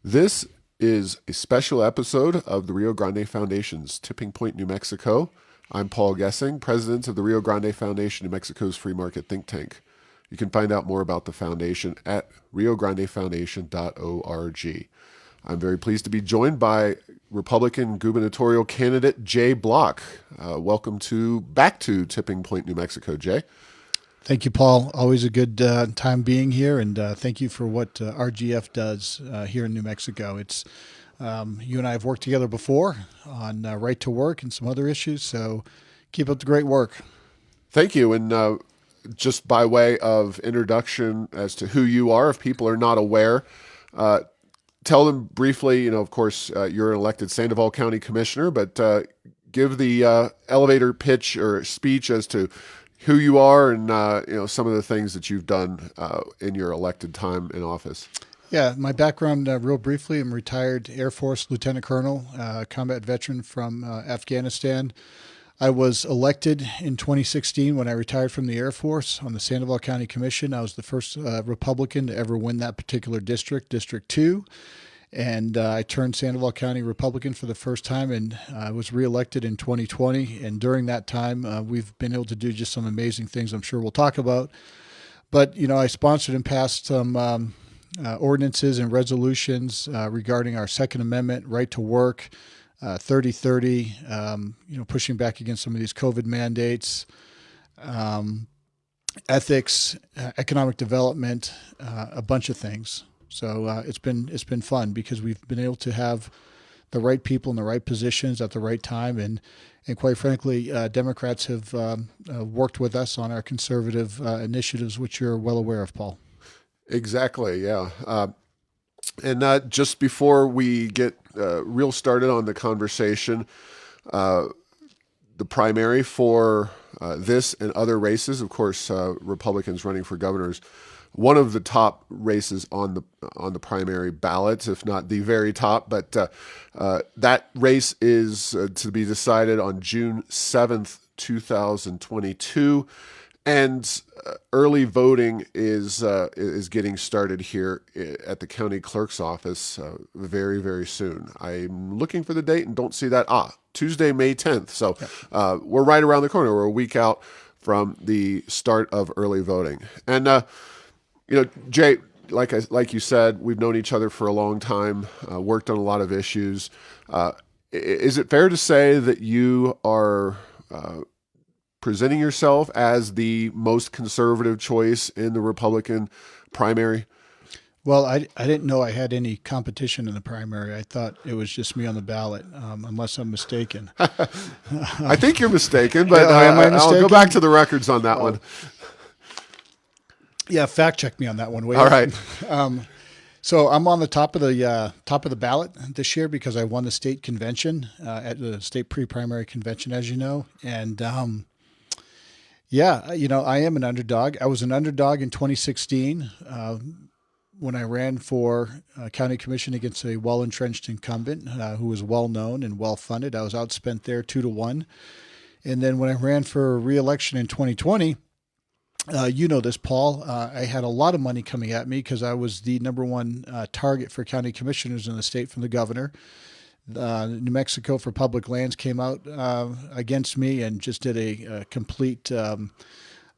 This is a special episode of the Rio Grande Foundation's Tipping Point, New Mexico. I'm Paul Gessing, president of the Rio Grande Foundation, New Mexico's free market think tank. You can find out more about the foundation at riograndefoundation.org. I'm very pleased to be joined by Republican gubernatorial candidate Jay Block. Welcome back to Tipping Point, New Mexico, Jay. Thank you, Paul. Always a good time being here, and thank you for what RGF does here in New Mexico. It's you and I have worked together before on right to work and some other issues, so keep up the great work. Thank you, and just by way of introduction as to who you are, if people are not aware, tell them briefly, of course, you're an elected Sandoval County Commissioner, but give the elevator pitch or speech as to who you are and some of the things that you've done in your elected time in office. Yeah, my background, real briefly, I'm retired Air Force Lieutenant Colonel, combat veteran from Afghanistan. I was elected in 2016 when I retired from the Air Force on the Sandoval County Commission. I was the first Republican to ever win that particular district, District 2. And I turned Sandoval County Republican for the first time, and I was reelected in 2020. And during that time, we've been able to do just some amazing things I'm sure we'll talk about. But, I sponsored and passed some ordinances and resolutions regarding our Second Amendment, right to work, 30/30, pushing back against some of these COVID mandates, ethics, economic development, a bunch of things. So it's been fun because we've been able to have the right people in the right positions at the right time, and quite frankly, Democrats have worked with us on our conservative initiatives, which you're well aware of, Paul. Exactly, yeah. And just before we get real started on the conversation, the primary for this and other races, of course, Republicans running for governors. One of the top races on the primary ballot, if not the very top, but that race is to be decided on June 7th, 2022, and early voting is getting started here at the county clerk's office very, very soon. I'm looking for the date and don't see that. Tuesday, May 10th. So we're right around the corner. We're a week out from the start of early voting, and Jay, like you said, we've known each other for a long time, worked on a lot of issues. Is it fair to say that you are presenting yourself as the most conservative choice in the Republican primary? Well, I didn't know I had any competition in the primary. I thought it was just me on the ballot, unless I'm mistaken. I think you're mistaken, but am I mistaken? I'll go back to the records on that one. Yeah, fact check me on that one. Wait. All right. So I'm on the top of the ballot this year because I won the state convention at the state pre-primary convention, as you know, and I am an underdog. I was an underdog in 2016 when I ran for county commission against a well-entrenched incumbent who was well-known and well-funded. I was outspent there 2-1, and then when I ran for re-election in 2020. You know this, Paul. I had a lot of money coming at me because I was the number one target for county commissioners in the state from the governor. New Mexico for Public Lands came out against me and just did a complete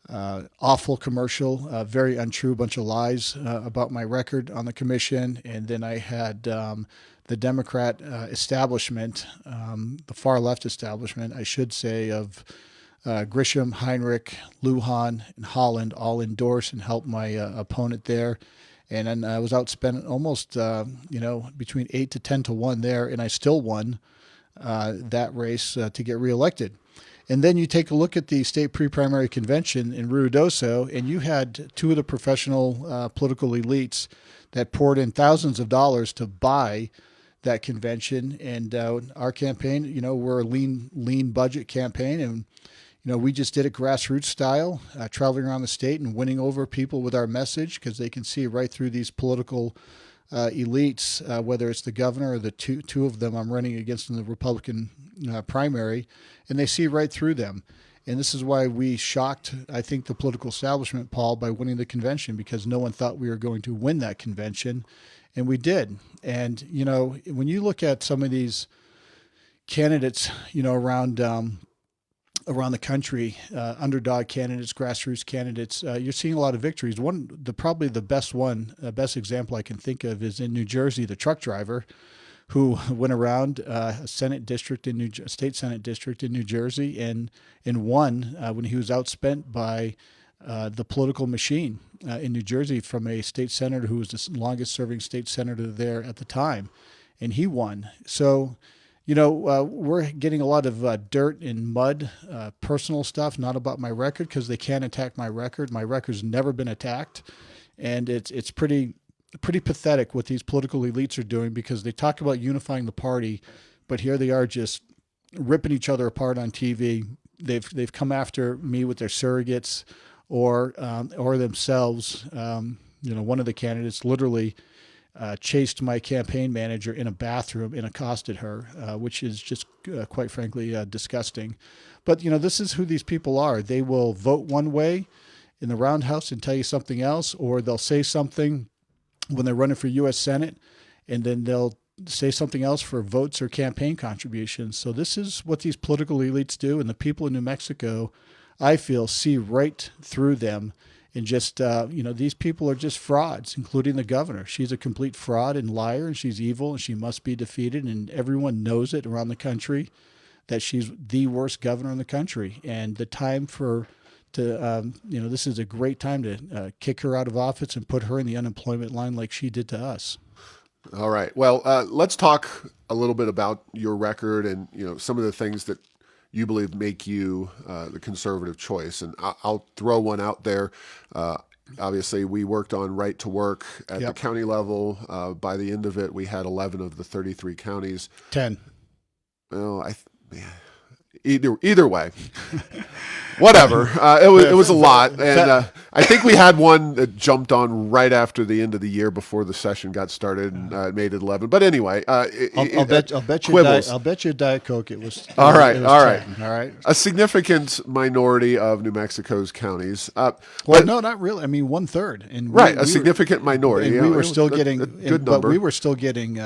awful commercial, very untrue, bunch of lies about my record on the commission. And then I had the Democrat establishment, the far left establishment, I should say, of Grisham, Heinrich, Lujan, and Holland all endorse and help my opponent there. And then I was outspent almost, between 8 to 10 to 1 there, and I still won that race to get reelected. And then you take a look at the state pre-primary convention in Ruidoso, and you had two of the professional political elites that poured in thousands of dollars to buy that convention. And our campaign, we're a lean budget campaign, and we just did it grassroots style, traveling around the state and winning over people with our message because they can see right through these political elites, whether it's the governor or the two of them I'm running against in the Republican primary, and they see right through them. And this is why we shocked, I think, the political establishment, Paul, by winning the convention, because no one thought we were going to win that convention. And we did. And, when you look at some of these candidates, around the country, underdog candidates, grassroots candidates, you're seeing a lot of victories. Probably the best example I can think of is in New Jersey, the truck driver who went around a state Senate district in New Jersey and won when he was outspent by the political machine in New Jersey from a state senator who was the longest serving state senator there at the time, and he won. So, we're getting a lot of dirt and mud, personal stuff, not about my record, because they can't attack my record. My record's never been attacked, and it's pretty pathetic what these political elites are doing, because they talk about unifying the party, but here they are just ripping each other apart on TV. They've come after me with their surrogates or themselves. One of the candidates literally chased my campaign manager in a bathroom and accosted her, which is just quite frankly disgusting. But this is who these people are. They will vote one way in the roundhouse and tell you something else, or they'll say something when they're running for U.S. Senate, and then they'll say something else for votes or campaign contributions. So this is what these political elites do, and the people in New Mexico, I feel, see right through them. And just, these people are just frauds, including the governor. She's a complete fraud and liar, and she's evil, and she must be defeated. And everyone knows it around the country that she's the worst governor in the country. And the time this is a great time to kick her out of office and put her in the unemployment line like she did to us. All right. Well, let's talk a little bit about your record and some of the things that you believe make you the conservative choice. And I'll throw one out there. Obviously, we worked on right to work at the county level. By the end of it, we had 11 of the 33 counties. 10. Well, either way, whatever. It was a lot, and I think we had one that jumped on right after the end of the year before the session got started, and it made it 11. But anyway, I'll bet you Diet Coke it was. All right. 10, A significant minority of New Mexico's counties. No, not really. I mean, 1/3, and a significant minority. And we were still getting a good number, but we were still getting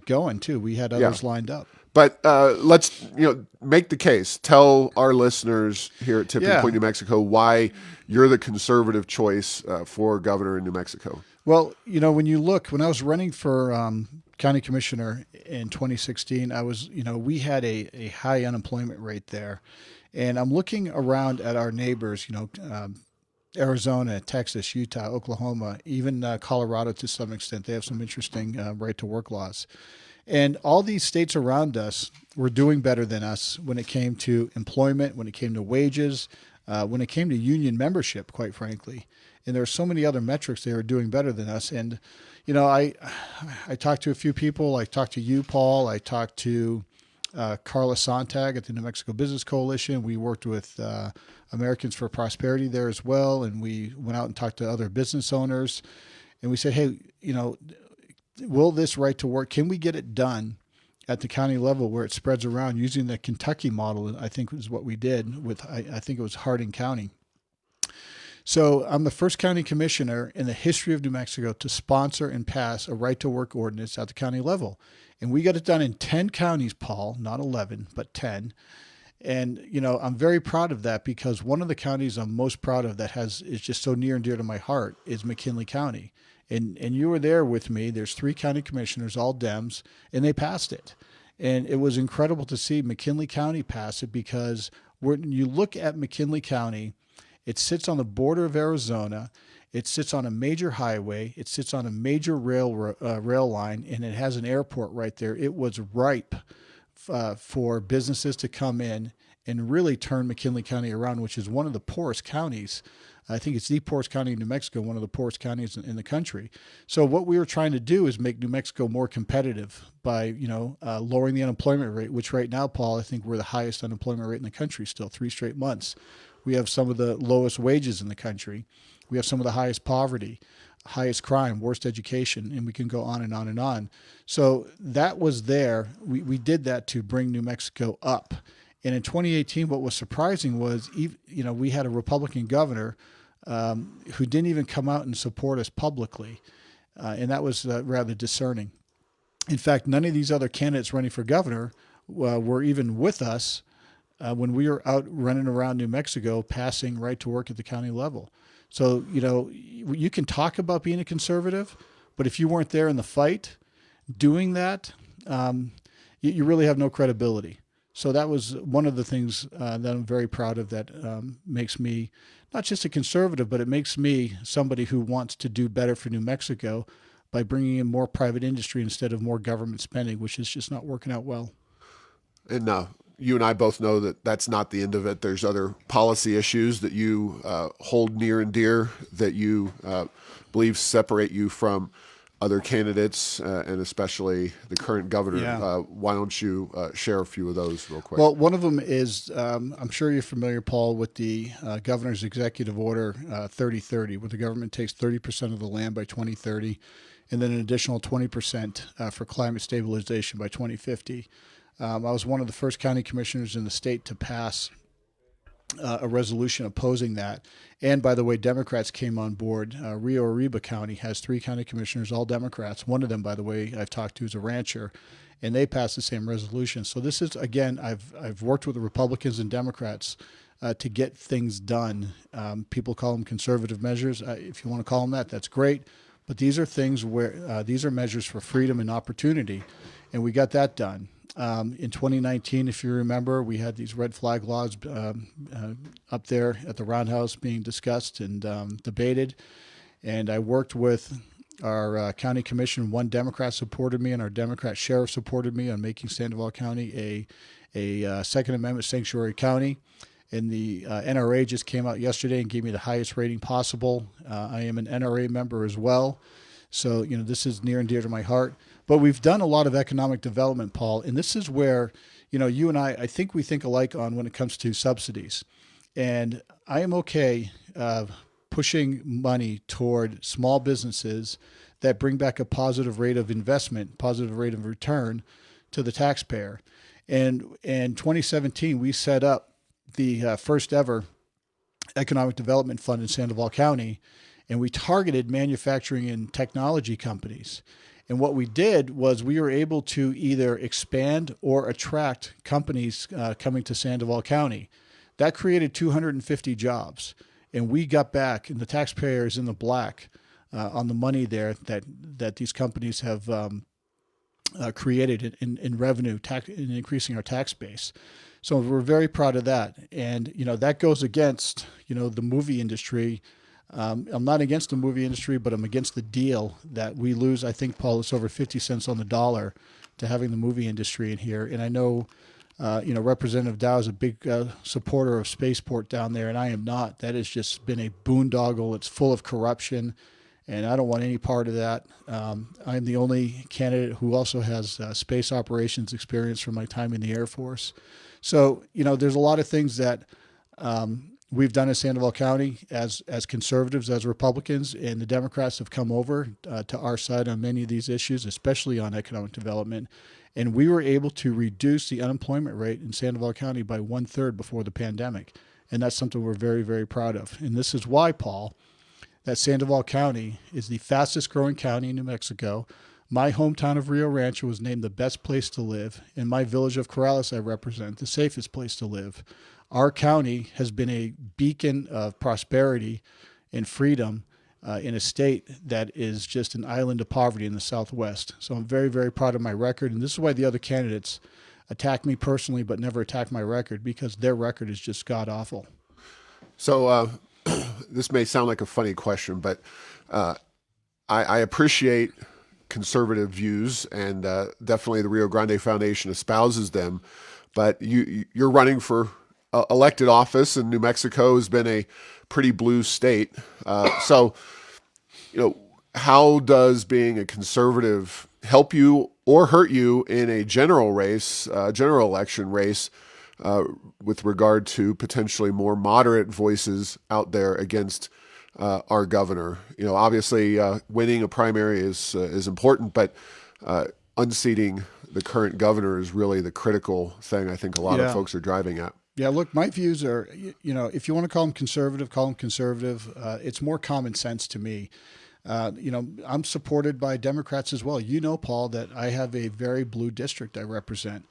going too. We had others lined up. But let's make the case. Tell our listeners here at Tipping Point, New Mexico, why you're the conservative choice for governor in New Mexico. Well, when I was running for county commissioner in 2016, we had a high unemployment rate there, and I'm looking around at our neighbors. Arizona, Texas, Utah, Oklahoma, even Colorado to some extent. They have some interesting right to work laws. And all these states around us were doing better than us when it came to employment, when it came to wages, when it came to union membership, quite frankly. And there are so many other metrics they were doing better than us. And, I talked to a few people. I talked to you, Paul. I talked to Carla Sontag at the New Mexico Business Coalition. We worked with Americans for Prosperity there as well. And we went out and talked to other business owners. And we said, hey, will this right to work, can we get it done at the county level where it spreads around using the Kentucky model? I think is what we did with, I think it was Hardin County. So I'm the first county commissioner in the history of New Mexico to sponsor and pass a right to work ordinance at the county level. And we got it done in 10 counties, Paul, not 11, but 10. And, I'm very proud of that, because one of the counties I'm most proud of that is just so near and dear to my heart is McKinley County. And you were there with me. There's 3 county commissioners, all Dems, and they passed it. And it was incredible to see McKinley County pass it, because when you look at McKinley County, it sits on the border of Arizona. It sits on a major highway. It sits on a major rail line, and it has an airport right there. It was ripe for businesses to come in and really turn McKinley County around, which is one of the poorest counties. I think it's the poorest county in New Mexico, one of the poorest counties in the country. So what we were trying to do is make New Mexico more competitive by, lowering the unemployment rate, which right now, Paul, I think we're the highest unemployment rate in the country still, 3 straight months. We have some of the lowest wages in the country. We have some of the highest poverty, highest crime, worst education, and we can go on and on and on. So that was there. We did that to bring New Mexico up. And in 2018, what was surprising was, we had a Republican governor who didn't even come out and support us publicly. And that was rather discerning. In fact, none of these other candidates running for governor were even with us when we were out running around New Mexico, passing right to work at the county level. So, you can talk about being a conservative, but if you weren't there in the fight doing that, you really have no credibility. So that was one of the things that I'm very proud of, that makes me not just a conservative, but it makes me somebody who wants to do better for New Mexico by bringing in more private industry instead of more government spending, which is just not working out well. And you and I both know that that's not the end of it. There's other policy issues that you hold near and dear, that you believe separate you from other candidates, and especially the current governor. Yeah. Why don't you share a few of those real quick? Well, one of them is, I'm sure you're familiar, Paul, with the governor's executive order 3030, where the government takes 30% of the land by 2030, and then an additional 20% for climate stabilization by 2050. I was one of the first county commissioners in the state to pass a resolution opposing that. And by the way, Democrats came on board. Rio Arriba County has 3 county commissioners, all Democrats. One of them, by the way, I've talked to is a rancher, and they passed the same resolution. So this is, again, I've worked with the Republicans and Democrats to get things done. People call them conservative measures. If you want to call them that, that's great. But these are things where these are measures for freedom and opportunity, and we got that done. In 2019, if you remember, we had these red flag laws up there at the Roundhouse being discussed and debated. And I worked with our county commission. One Democrat supported me, and our Democrat sheriff supported me on making Sandoval County a Second Amendment sanctuary county. And the NRA just came out yesterday and gave me the highest rating possible. I am an NRA member as well. So, this is near and dear to my heart. But we've done a lot of economic development, Paul, and this is where, you and I think we think alike on when it comes to subsidies. And I am okay pushing money toward small businesses that bring back a positive rate of investment, positive rate of return to the taxpayer. And in 2017, we set up the first ever economic development fund in Sandoval County, and we targeted manufacturing and technology companies. And what we did was we were able to either expand or attract companies coming to Sandoval County. That created 250 jobs. And we got back, and the taxpayer is in the black on the money there that these companies have created in revenue, in increasing our tax base. So we're very proud of that. And, that goes against, the movie industry. I'm not against the movie industry, but I'm against the deal that we lose. I think, Paul, it's over 50 cents on the dollar to having the movie industry in here. And I know, Representative Dow is a big supporter of Spaceport down there, and I am not. That has just been a boondoggle. It's full of corruption, and I don't want any part of that. I'm the only candidate who also has space operations experience from my time in the Air Force. So, there's a lot of things that we've done in Sandoval County as conservatives, as Republicans, and the Democrats have come over to our side on many of these issues, especially on economic development. And we were able to reduce the unemployment rate in Sandoval County by 1/3 before the pandemic. And that's something we're very, very proud of. And this is why, Paul, that Sandoval County is the fastest growing county in New Mexico. My hometown of Rio Rancho was named the best place to live, and my village of Corrales I represent, the safest place to live. Our county has been a beacon of prosperity and freedom in a state that is just an island of poverty in the Southwest. So I'm very, very proud of my record, and this is why the other candidates attack me personally but never attack my record, because their record is just god-awful. So this may sound like a funny question, but I appreciate conservative views, and definitely the Rio Grande Foundation espouses them, but you're running for elected office, and New Mexico has been a pretty blue state. So, how does being a conservative help you or hurt you in a general election race, with regard to potentially more moderate voices out there against our governor? Obviously, winning a primary is important, but unseating the current governor is really the critical thing I think a lot of Yeah. folks are driving at. Yeah, look, my views are, if you want to call them conservative, call them conservative. It's more common sense to me. I'm supported by Democrats as well. You know, Paul, that I have a very blue district I represent,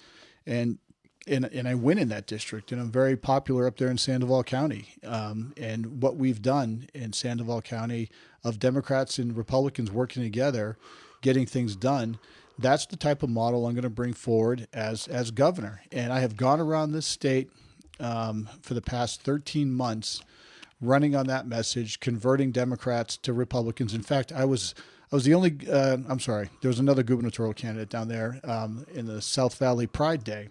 and and I win in that district, and I'm very popular up there in Sandoval County. And what we've done in Sandoval County of Democrats and Republicans working together, getting things done. That's the type of model I'm going to bring forward as governor. And I have gone around this state for the past 13 months, running on that message, converting Democrats to Republicans. In fact, I was the only. I'm sorry, there was another gubernatorial candidate down there in the South Valley Pride Day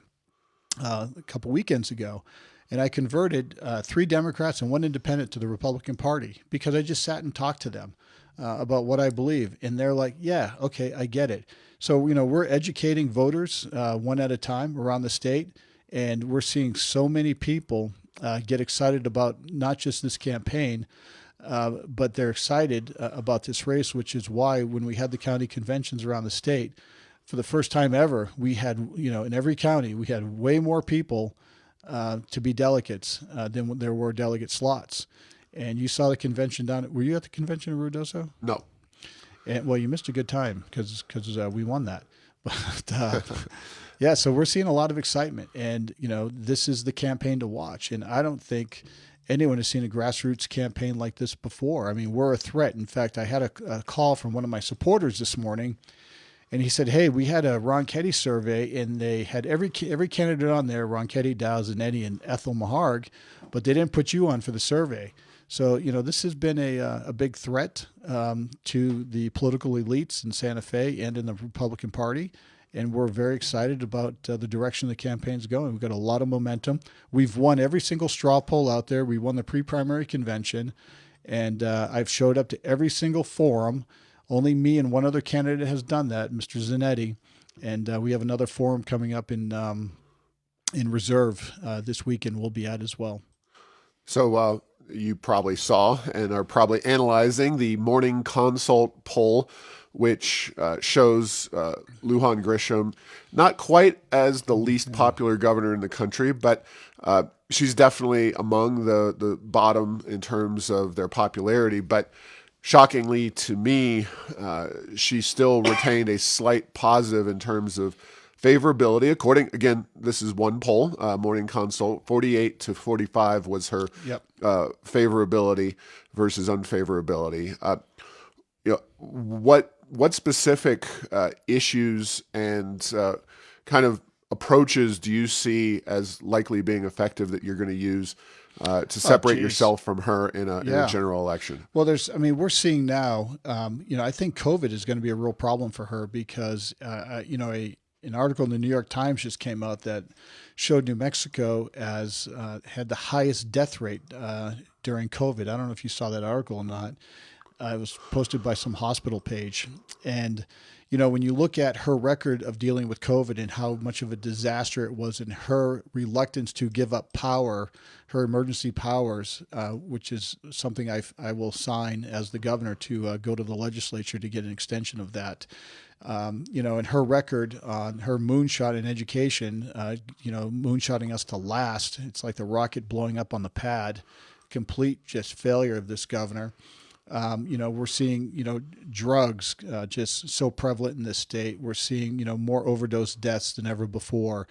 a couple weekends ago, and I converted 3 Democrats and 1 independent to the Republican Party because I just sat and talked to them about what I believe, and they're like, "Yeah, okay, I get it." So we're educating voters one at a time around the state. And we're seeing so many people get excited about not just this campaign, but they're excited about this race, which is why when we had the county conventions around the state, for the first time ever, we had, in every county, we had way more people to be delegates than there were delegate slots. And you saw the convention down. Were you at the convention in Ruidoso? No. And, well, you missed a good time because we won that. But yeah, so we're seeing a lot of excitement, and this is the campaign to watch. And I don't think anyone has seen a grassroots campaign like this before. I mean, we're a threat. In fact, I had a call from one of my supporters this morning, and he said, "Hey, we had a Ron Ketty survey, and they had every candidate on there: Ron Ketty, Dow Zanetti, and Ethel Maharg, but they didn't put you on for the survey." So, this has been a big threat to the political elites in Santa Fe and in the Republican Party. And we're very excited about the direction the campaign's going. We've got a lot of momentum. We've won every single straw poll out there. We won the pre-primary convention. And I've showed up to every single forum. Only me and 1 other candidate has done that, Mr. Zanetti. And we have another forum coming up in reserve this weekend we'll be at as well. So you probably saw and are probably analyzing the Morning Consult poll, which shows Lujan Grisham not quite as the least popular governor in the country, but she's definitely among the bottom in terms of their popularity. But shockingly to me, she still retained a slight positive in terms of favorability. According, again, this is one poll, Morning Consult, 48 to 45 was her favorability versus unfavorability. What specific issues and kind of approaches do you see as likely being effective that you're going to use to separate yourself from her in a general election? Well, we're seeing now, I think COVID is going to be a real problem for her because, an article in the New York Times just came out that showed New Mexico had the highest death rate during COVID. I don't know if you saw that article or not. It was posted by some hospital page. And, when you look at her record of dealing with COVID and how much of a disaster it was and her reluctance to give up power, her emergency powers, which is something I will sign as the governor to go to the legislature to get an extension of that. And her record on her moonshot in education, moonshotting us to last. It's like the rocket blowing up on the pad, complete just failure of this governor. We're seeing, drugs just so prevalent in this state. We're seeing, more overdose deaths than ever before.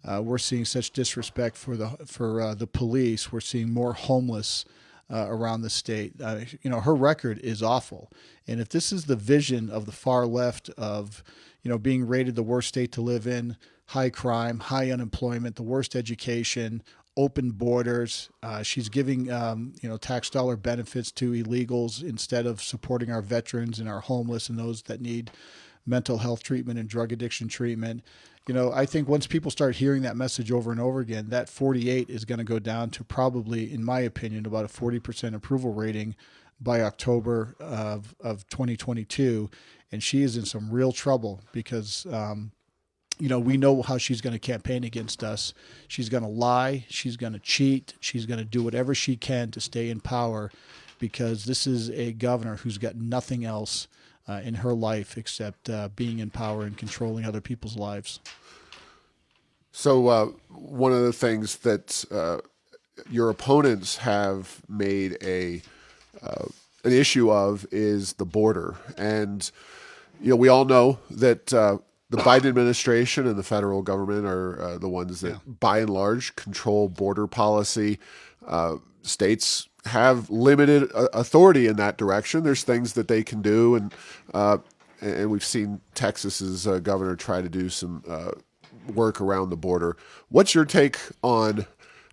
We're seeing such disrespect for the police. We're seeing more homeless around the state. Her record is awful. And if this is the vision of the far left of, being rated the worst state to live in, high crime, high unemployment, the worst education, open borders, she's giving, tax dollar benefits to illegals instead of supporting our veterans and our homeless and those that need mental health treatment and drug addiction treatment. I think once people start hearing that message over and over again, that 48 is going to go down to probably, in my opinion, about a 40% approval rating by October of 2022. And she is in some real trouble because, we know how she's going to campaign against us. She's going to lie. She's going to cheat. She's going to do whatever she can to stay in power because this is a governor who's got nothing else in her life except being in power and controlling other people's lives. So one of the things that your opponents have made an issue of is the border, and we all know that the Biden administration and the federal government are the ones that, by and large, control border policy. States have limited authority in that direction. There's things that they can do, and we've seen Texas's governor try to do some work around the border. What's your take on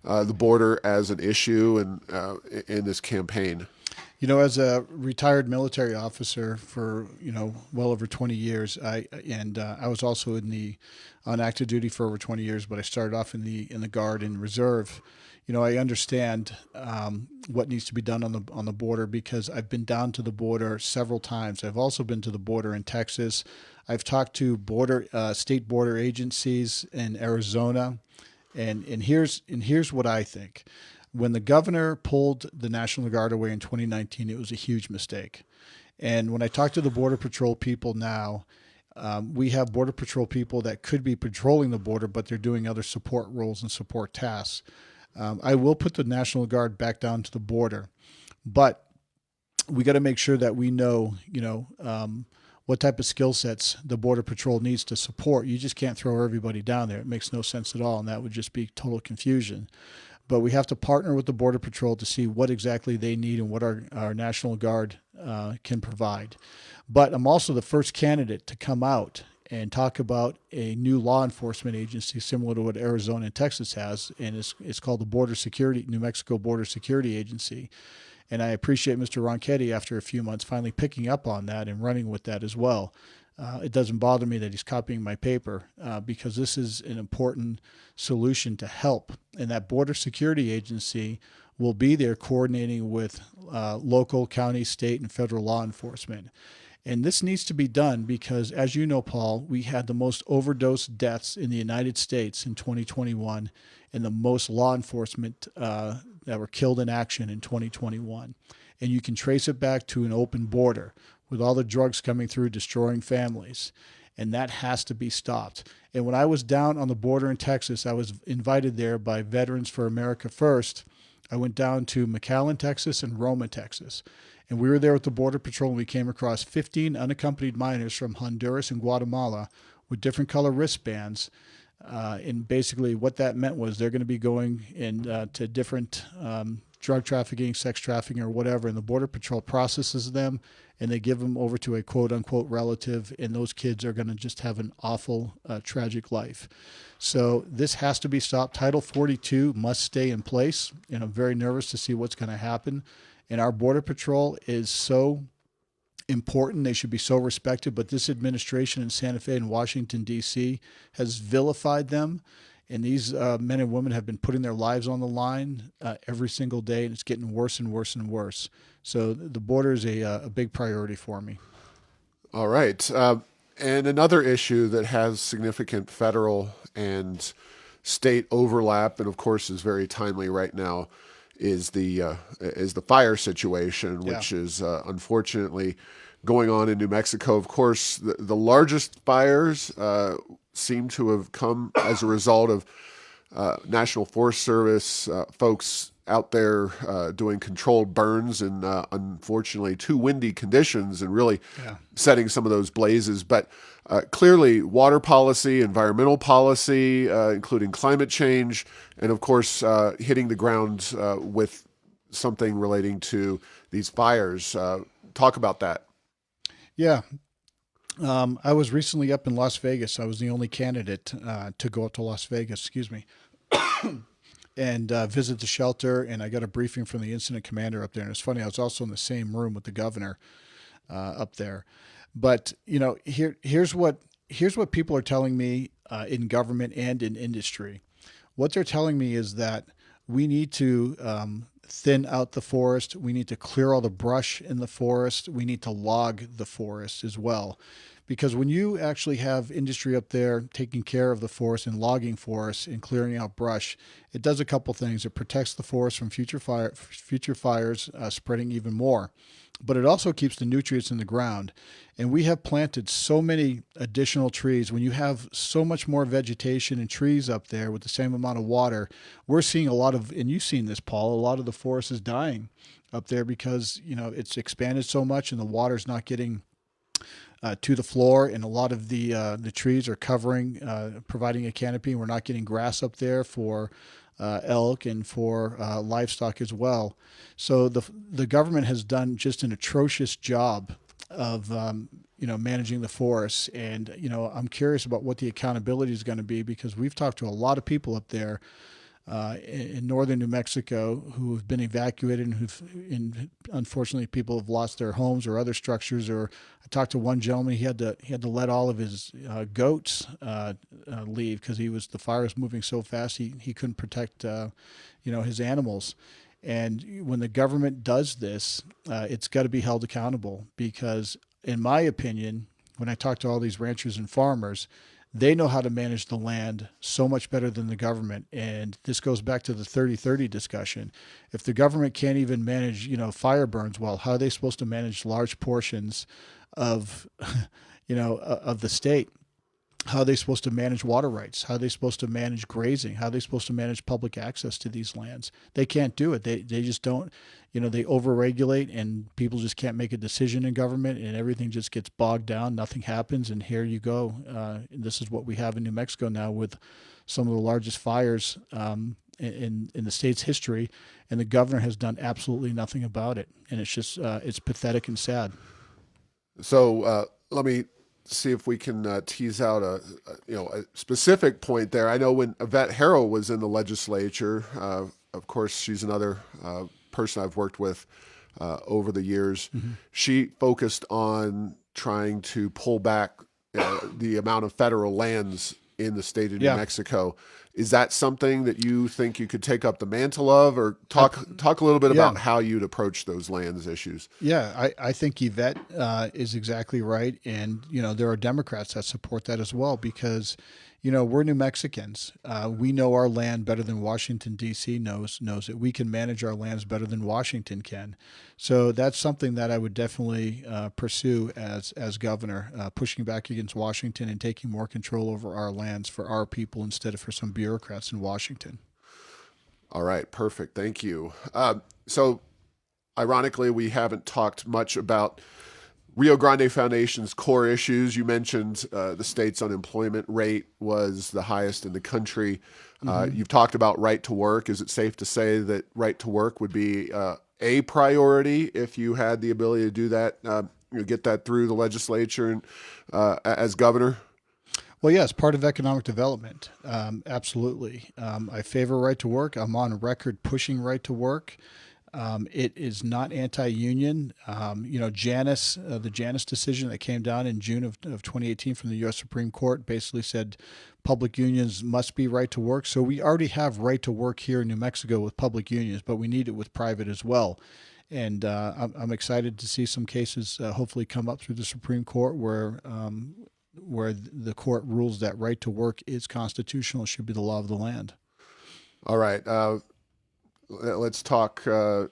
the border as an issue and in this campaign? As a retired military officer for well over 20 years, I was also on active duty for over 20 years, but I started off in the Guard and Reserve. I understand what needs to be done on the border because I've been down to the border several times. I've also been to the border in Texas. I've talked to state border agencies in Arizona, and here's what I think. When the governor pulled the National Guard away in 2019, it was a huge mistake. And when I talk to the Border Patrol people now, we have Border Patrol people that could be patrolling the border, but they're doing other support roles and support tasks. I will put the National Guard back down to the border, but we got to make sure that we know, what type of skill sets the Border Patrol needs to support. You just can't throw everybody down there. It makes no sense at all, and that would just be total confusion. But we have to partner with the Border Patrol to see what exactly they need and what our National Guard can provide. But I'm also the first candidate to come out and talk about a new law enforcement agency similar to what Arizona and Texas has, and it's called the New Mexico Border Security Agency. And I appreciate Mr. Ronchetti, after a few months, finally picking up on that and running with that as well. It doesn't bother me that he's copying my paper because this is an important solution to help. And that border security agency will be there coordinating with local, county, state, and federal law enforcement. And this needs to be done because, as you know, Paul, we had the most overdose deaths in the United States in 2021 and the most law enforcement that were killed in action in 2021. And you can trace it back to an open border with all the drugs coming through, destroying families. And that has to be stopped. And when I was down on the border in Texas, I was invited there by Veterans for America First. I went down to McAllen, Texas, and Roma, Texas. And we were there with the Border Patrol, and we came across 15 unaccompanied minors from Honduras and Guatemala with different color wristbands. And basically what that meant was they're going to be going to different drug trafficking, sex trafficking, or whatever, and the Border Patrol processes them, and they give them over to a quote-unquote relative, and those kids are going to just have an awful, tragic life. So this has to be stopped. Title 42 must stay in place, and I'm very nervous to see what's going to happen. And our Border Patrol is so important. They should be so respected, but this administration in Santa Fe and Washington, D.C. has vilified them. And these men and women have been putting their lives on the line every single day, and it's getting worse and worse and worse. So the border is a big priority for me. All right. And another issue that has significant federal and state overlap, and of course is very timely right now, is the fire situation, which is unfortunately going on in New Mexico. Of course, the largest fires seem to have come as a result of National Forest Service folks out there doing controlled burns in unfortunately too windy conditions and really setting some of those blazes. But clearly water policy, environmental policy, including climate change, and of course hitting the ground with something relating to these fires. Talk about that. Yeah. I was recently up in Las Vegas. I was the only candidate to go up to Las Vegas, and visit the shelter. And I got a briefing from the incident commander up there. And it's funny, I was also in the same room with the governor up there. But here's what people are telling me in government and in industry. What they're telling me is that we need to thin out the forest. We need to clear all the brush in the forest. We need to log the forest as well. Because when you actually have industry up there taking care of the forest and logging forests and clearing out brush, it does a couple things. It protects the forest from future fires spreading even more. but it also keeps the nutrients in the ground. And we have planted so many additional trees. When you have so much more vegetation and trees up there with the same amount of water, we're seeing a lot of, and you've seen this, Paul, a lot of the forest is dying up there because, it's expanded so much and the water's not getting to the floor, and a lot of the trees are covering, providing a canopy, and we're not getting grass up there for elk and for livestock as well. So the government has done just an atrocious job of managing the forests, and I'm curious about what the accountability is going to be, because we've talked to a lot of people up there in northern New Mexico who have been evacuated, and unfortunately people have lost their homes or other structures. Or I talked to one gentleman, he had to let all of his goats leave because the fire was moving so fast he couldn't protect his animals. And when the government does this, it's got to be held accountable, because in my opinion, when I talk to all these ranchers and farmers, they know how to manage the land so much better than the government. And this goes back to the 30-30 discussion. If the government can't even manage, fire burns well, how are they supposed to manage large portions of, of the state? How are they supposed to manage water rights? How are they supposed to manage grazing? How are they supposed to manage public access to these lands? They can't do it. They just don't, they overregulate, and people just can't make a decision in government, and everything just gets bogged down. Nothing happens. And here you go. And this is what we have in New Mexico now, with some of the largest fires in the state's history. And the governor has done absolutely nothing about it. And it's just, it's pathetic and sad. So let me see if we can tease out a specific point there. I know when Yvette Harrell was in the legislature, of course, she's another person I've worked with over the years. Mm-hmm. She focused on trying to pull back the amount of federal lands in the state of New Mexico. Is that something that you think you could take up the mantle of, or talk a little bit about how you'd approach those lands issues? Yeah, I think Yvette is exactly right. And, there are Democrats that support that as well, because, we're New Mexicans. We know our land better than Washington, D.C. knows it. We can manage our lands better than Washington can. So that's something that I would definitely pursue as governor, pushing back against Washington and taking more control over our lands for our people instead of for some bureaucrats in Washington. All right, perfect. Thank you. So ironically, we haven't talked much about Rio Grande Foundation's core issues. You mentioned the state's unemployment rate was the highest in the country. Mm-hmm. You've talked about right to work. Is it safe to say that right to work would be a priority if you had the ability to do that, get that through the legislature and as governor? Well, yes, part of economic development. Absolutely. I favor right to work. I'm on record pushing right to work. It is not anti-union. Janus, the Janus decision that came down in June of 2018 from the U.S. Supreme Court basically said public unions must be right to work. So we already have right to work here in New Mexico with public unions, but we need it with private as well. And I'm excited to see some cases hopefully come up through the Supreme Court where the court rules that right to work is constitutional, should be the law of the land. All right. Let's talk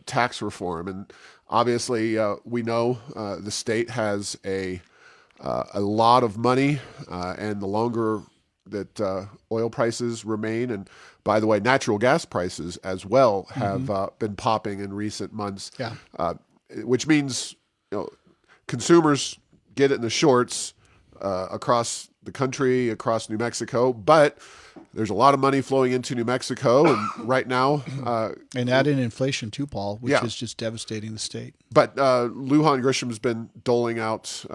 tax reform. And obviously, we know the state has a lot of money, and the longer that oil prices remain, and by the way, natural gas prices as well have been popping in recent months, which means consumers get it in the shorts across the country, across New Mexico, but there's a lot of money flowing into New Mexico, and right now, and add in inflation too, Paul, which is just devastating the state. But Lujan Grisham's been doling out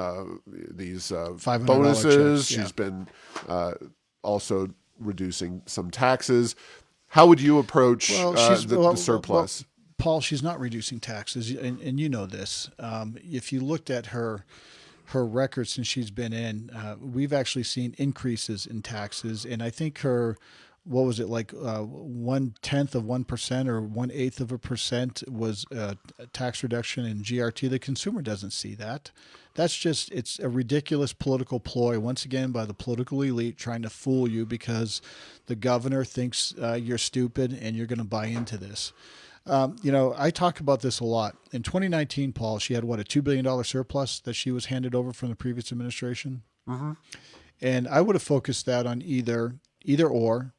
these bonuses. She's been also reducing some taxes. How would you approach the surplus? Paul, she's not reducing taxes, and you know this. If you looked at her record since she's been in, we've actually seen increases in taxes. And I think her, what was it, like 1/10 of 1% or 1/8 of 1% was a tax reduction in GRT. The consumer doesn't see that. It's a ridiculous political ploy, once again, by the political elite trying to fool you because the governor thinks you're stupid and you're going to buy into this. I talk about this a lot. In 2019, Paul, she had what, a $2 billion surplus that she was handed over from the previous administration. Mm-hmm. And I would have focused that on either or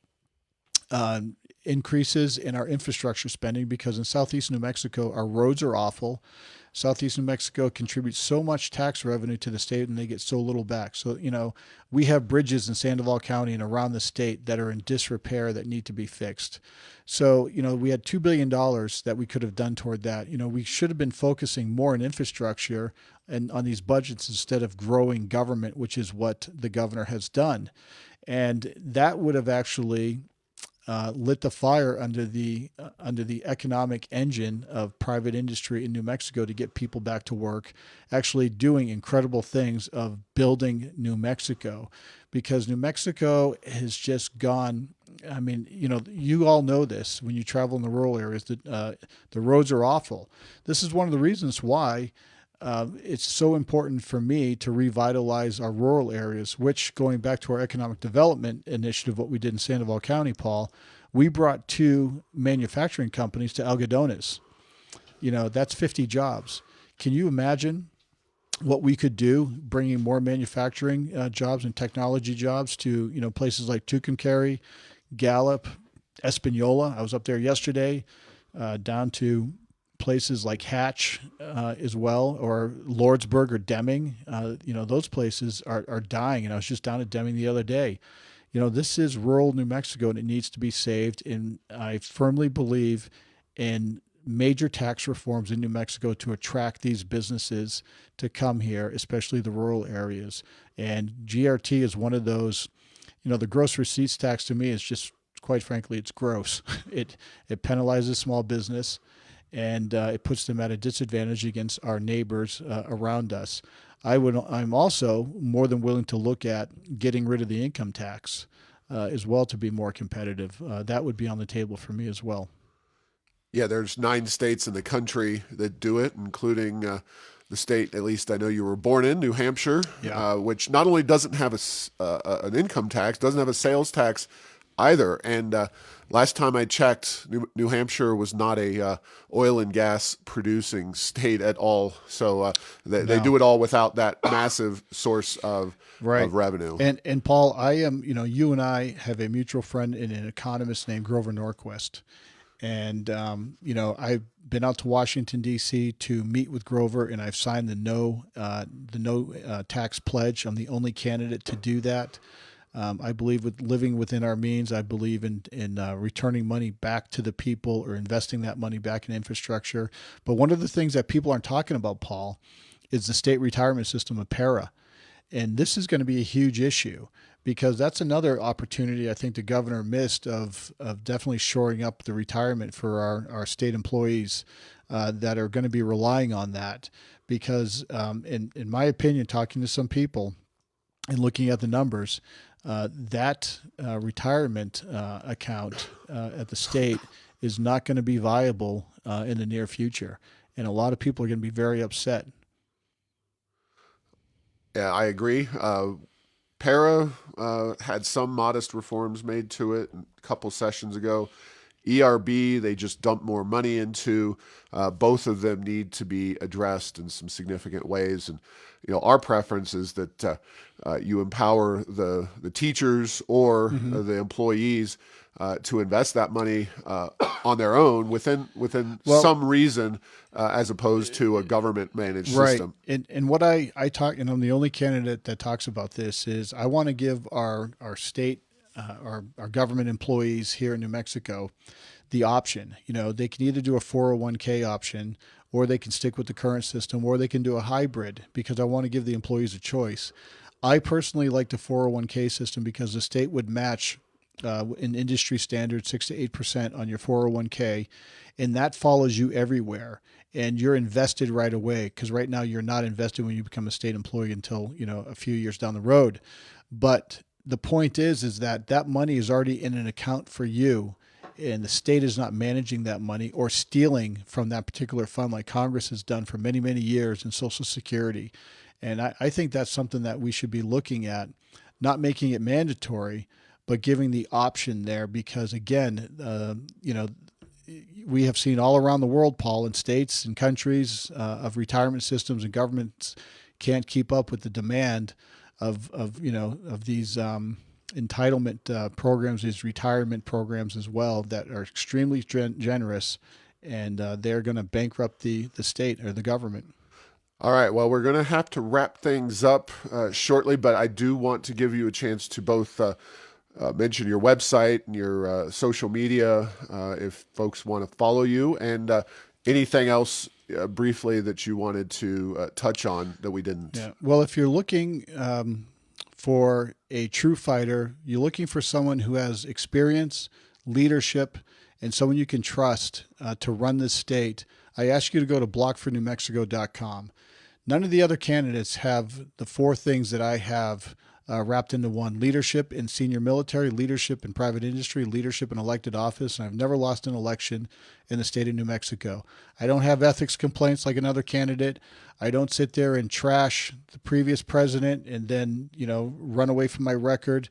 uh, increases in our infrastructure spending, because in southeast New Mexico, our roads are awful. Southeast New Mexico contributes so much tax revenue to the state and they get so little back. So, we have bridges in Sandoval County and around the state that are in disrepair that need to be fixed. So, we had $2 billion that we could have done toward that. We should have been focusing more on infrastructure and on these budgets instead of growing government, which is what the governor has done. And that would have actually lit the fire under the economic engine of private industry in New Mexico to get people back to work, actually doing incredible things of building New Mexico, because New Mexico has just gone. I mean, you all know this when you travel in the rural areas that the roads are awful. This is one of the reasons why it's so important for me to revitalize our rural areas, which, going back to our economic development initiative, what we did in Sandoval County, Paul, we brought 2 manufacturing companies to Algodones. That's 50 jobs. Can you imagine what we could do bringing more manufacturing jobs and technology jobs to, places like Tucumcari, Gallup, Espanola? I was up there yesterday, down to places like Hatch as well, or Lordsburg or Deming. Those places are dying. And I was just down at Deming the other day. This is rural New Mexico and it needs to be saved. And I firmly believe in major tax reforms in New Mexico to attract these businesses to come here, especially the rural areas. And GRT is one of those. The gross receipts tax to me is just, quite frankly, it's gross. It penalizes small business, and it puts them at a disadvantage against our neighbors around us. I'm also more than willing to look at getting rid of the income tax as well to be more competitive. That would be on the table for me as well. Yeah, there's 9 states in the country that do it, including the state, at least I know you were born in, New Hampshire, Yeah. which not only doesn't have an income tax, doesn't have a sales tax either. And last time I checked, New Hampshire was not a oil and gas producing state at all. So they do it all without that massive source of revenue. And Paul, I am, you and I have a mutual friend and an economist named Grover Norquist. And, I've been out to Washington, D.C. to meet with Grover, and I've signed the no tax pledge. I'm the only candidate to do that. I believe with living within our means. I believe in returning money back to the people or investing that money back in infrastructure. But one of the things that people aren't talking about, Paul, is the state retirement system of PARA. And this is going to be a huge issue, because that's another opportunity I think the governor missed of definitely shoring up the retirement for our state employees that are going to be relying on that. Because in my opinion, talking to some people and looking at the numbers, that retirement account at the state is not going to be viable in the near future. And a lot of people are going to be very upset. Yeah, I agree. Para had some modest reforms made to it a couple sessions ago. ERB, they just dumped more money into. Both of them need to be addressed in some significant ways. And our preference is that you empower the teachers or the employees to invest that money on their own within some reason, as opposed to a government managed system. And what I talk, and I'm the only candidate that talks about this, is I want to give our state, our government employees here in New Mexico the option. They can either do a 401k option, or they can stick with the current system, or they can do a hybrid, because I want to give the employees a choice. I personally like the 401k system because the state would match in industry standard 6 to 8% on your 401k, and that follows you everywhere. And you're invested right away, because right now you're not invested when you become a state employee until a few years down the road. But the point is that money is already in an account for you, and the state is not managing that money or stealing from that particular fund like Congress has done for many, many years in Social Security. And I think that's something that we should be looking at, not making it mandatory, but giving the option there, because again, we have seen all around the world, Paul, in states and countries of retirement systems and governments can't keep up with the demand of these entitlement programs, these retirement programs as well, that are extremely generous, and they're going to bankrupt the state or the government. All right. Well, we're going to have to wrap things up shortly, but I do want to give you a chance to both mention your website and your social media if folks want to follow you, and anything else briefly that you wanted to touch on that we didn't. Yeah. Well, if you're looking for a true fighter, you're looking for someone who has experience, leadership, and someone you can trust to run this state, I ask you to go to blockfornewmexico.com. None of the other candidates have the four things that I have wrapped into one: leadership in senior military, leadership in private industry, leadership in elected office. And I've never lost an election in the state of New Mexico. I don't have ethics complaints like another candidate. I don't sit there and trash the previous president and then, run away from my record.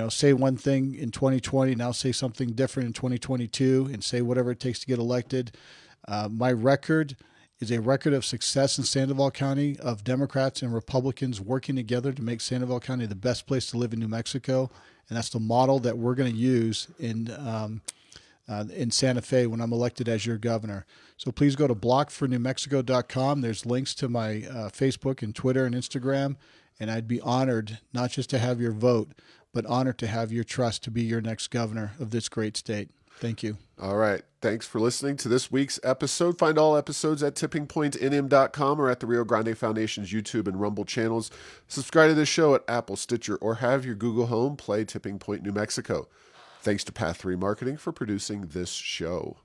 Say one thing in 2020, now say something different in 2022, and say whatever it takes to get elected. My record is a record of success in Sandoval County, of Democrats and Republicans working together to make Sandoval County the best place to live in New Mexico. And that's the model that we're going to use in Santa Fe when I'm elected as your governor. So please go to blockfornewmexico.com. There's links to my Facebook and Twitter and Instagram. And I'd be honored not just to have your vote, but honored to have your trust to be your next governor of this great state. Thank you. All right. Thanks for listening to this week's episode. Find all episodes at tippingpointnm.com or at the Rio Grande Foundation's YouTube and Rumble channels. Subscribe to the show at Apple, Stitcher, or have your Google Home play Tipping Point New Mexico. Thanks to Path 3 Marketing for producing this show.